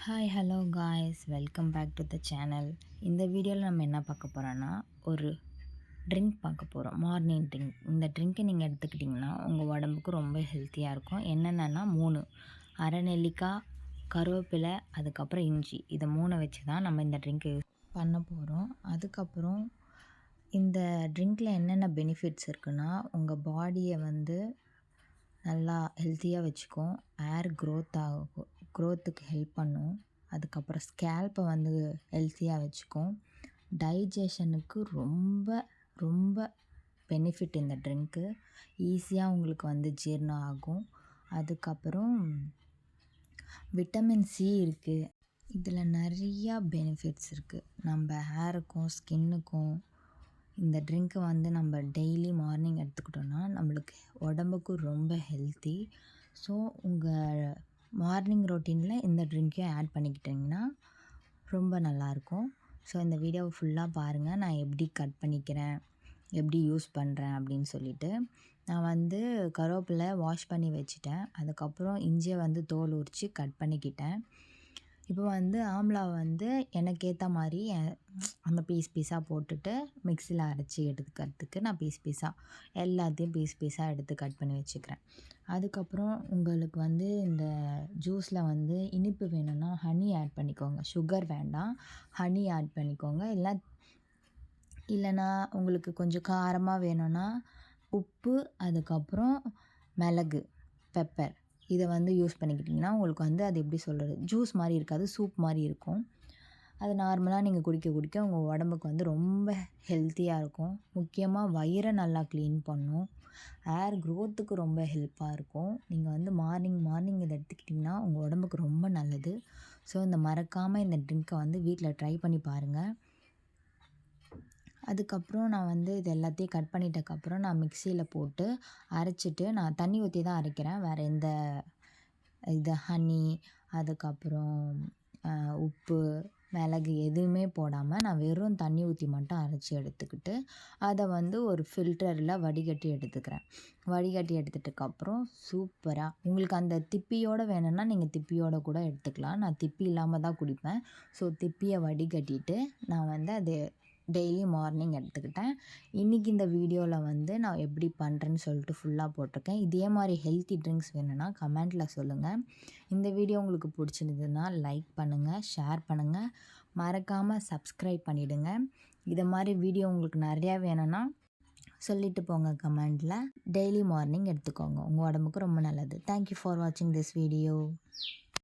Hi hello guys, welcome back to the channel. இந்த வீடியோவில் நம்ம என்ன பார்க்க போகிறோன்னா, ஒரு ட்ரிங்க் பார்க்க போகிறோம். Morning drink. இந்த ட்ரிங்க்கை நீங்கள் எடுத்துக்கிட்டிங்கன்னா உங்கள் உடம்புக்கு ரொம்ப ஹெல்த்தியாக இருக்கும். என்னென்னா 3 அரை நெல்லிக்காய், கருவேப்பிலை, அதுக்கப்புறம் இஞ்சி, இதை 3 வச்சு தான் நம்ம இந்த ட்ரிங்க்கை பண்ண போகிறோம். அதுக்கப்புறம் இந்த ட்ரிங்க்கில் என்னென்ன பெனிஃபிட்ஸ் இருக்குன்னா, உங்கள் பாடியை நல்லா ஹெல்த்தியாக வச்சுக்கும். ஏர் க்ரோத்துக்கு ஹெல்ப் பண்ணும். அதுக்கப்புறம் ஸ்கேல்ப்பை ஹெல்த்தியாக வச்சுக்கும். டைஜஷனுக்கு ரொம்ப ரொம்ப பெனிஃபிட் இந்த ட்ரிங்க்கு. ஈஸியாக உங்களுக்கு ஜீரணம் ஆகும். அதுக்கப்புறம் விட்டமின் சி இருக்குது. இதில் நிறையா பெனிஃபிட்ஸ் இருக்குது. நம்ம ஹேருக்கும் ஸ்கின்னுக்கும் இந்த ட்ரிங்க்கை நம்ம டெய்லி மார்னிங் எடுத்துக்கிட்டோன்னா நம்மளுக்கு உடம்புக்கு ரொம்ப ஹெல்த்தி. ஸோ உங்கள் மார்னிங் ரொட்டீனில் இந்த ட்ரிங்க்கையும் ஆட் பண்ணிக்கிட்டிங்கன்னா ரொம்ப நல்லாயிருக்கும். ஸோ இந்த வீடியோவை ஃபுல்லாக பாருங்கள். நான் எப்படி கட் பண்ணிக்கிறேன், எப்படி யூஸ் பண்ணுறேன் அப்படின்னு சொல்லிட்டு. நான் கருவேப்பிலை வாஷ் பண்ணி வச்சுட்டேன். அதுக்கப்புறம் இஞ்சியை தோல் உரித்து கட் பண்ணிக்கிட்டேன். இப்போ ஆம்லா எனக்கு ஏற்ற மாதிரி அந்த பீஸாக போட்டுட்டு மிக்சியில் அரைச்சி எடுத்துக்கிறதுக்கு நான் எல்லாத்தையும் பீஸாக எடுத்து கட் பண்ணி வச்சுக்கிறேன். அதுக்கப்புறம் உங்களுக்கு இந்த ஜூஸில் இனிப்பு வேணும்னா ஹனி ஆட் பண்ணிக்கோங்க. சுகர் வேண்டாம், ஹனி ஆட் பண்ணிக்கோங்க. இல்லைனா உங்களுக்கு கொஞ்சம் காரமாக வேணும்னா உப்பு, அதுக்கப்புறம் மிளகு, பெப்பர், இதை யூஸ் பண்ணிக்கிட்டிங்கன்னா உங்களுக்கு அது எப்படி சொல்கிறது, ஜூஸ் மாதிரி இருக்காது, சூப் மாதிரி இருக்கும். அது நார்மலாக நீங்கள் குடிக்க உங்கள் உடம்புக்கு ரொம்ப ஹெல்த்தியாக இருக்கும். முக்கியமாக வயிறை நல்லா க்ளீன் பண்ணும். ஏர் க்ரோத்துக்கு ரொம்ப ஹெல்ப்பாக இருக்கும். நீங்கள் மார்னிங் இதை எடுத்துக்கிட்டிங்கன்னா உங்கள் உடம்புக்கு ரொம்ப நல்லது. ஸோ மறக்காமல் இந்த ட்ரிங்க்கை வீட்டில் ட்ரை பண்ணி பாருங்கள். அதுக்கப்புறம் நான் இது எல்லாத்தையும் கட் பண்ணிட்டக்கப்புறம் நான் மிக்சியில் போட்டு அரைச்சிட்டு, நான் தண்ணி ஊற்றி தான் அரைக்கிறேன். வேறு எந்த ஹனி, அதுக்கப்புறம் உப்பு, மிளகு எதுவுமே போடாமல் நான் வெறும் தண்ணி ஊற்றி மட்டும் அரைச்சி எடுத்துக்கிட்டு அதை ஒரு ஃபில்டரில் வடிகட்டி எடுத்துக்கிறேன். வடிகட்டி எடுத்துட்டதுக்கப்புறம் சூப்பராக உங்களுக்கு அந்த திப்பியோடு வேணும்னா நீங்கள் திப்பியோடு கூட எடுத்துக்கலாம். நான் திப்பி இல்லாமல் தான் குடிப்பேன். ஸோ திப்பியை வடிகட்டிட்டு நான் அது டெய்லி மார்னிங் எடுத்துக்கிட்டேன். இன்றைக்கி இந்த வீடியோவில் நான் எப்படி பண்ணுறேன்னு சொல்லிட்டு ஃபுல்லாக போட்டிருக்கேன். இதே மாதிரி ஹெல்த்தி ட்ரிங்க்ஸ் வேணும்னா கமெண்ட்டில் சொல்லுங்கள். இந்த வீடியோ உங்களுக்கு பிடிச்சிருந்ததுன்னா லைக் பண்ணுங்கள், ஷேர் பண்ணுங்கள், மறக்காமல் சப்ஸ்கிரைப் பண்ணிவிடுங்க. இதை மாதிரி வீடியோ உங்களுக்கு நிறையா வேணும்னா சொல்லிட்டு போங்க கமெண்ட்டில். டெய்லி மார்னிங் எடுத்துக்கோங்க, உங்கள் உடம்புக்கு ரொம்ப நல்லது. தேங்க்யூ ஃபார் வாட்சிங் திஸ் வீடியோ.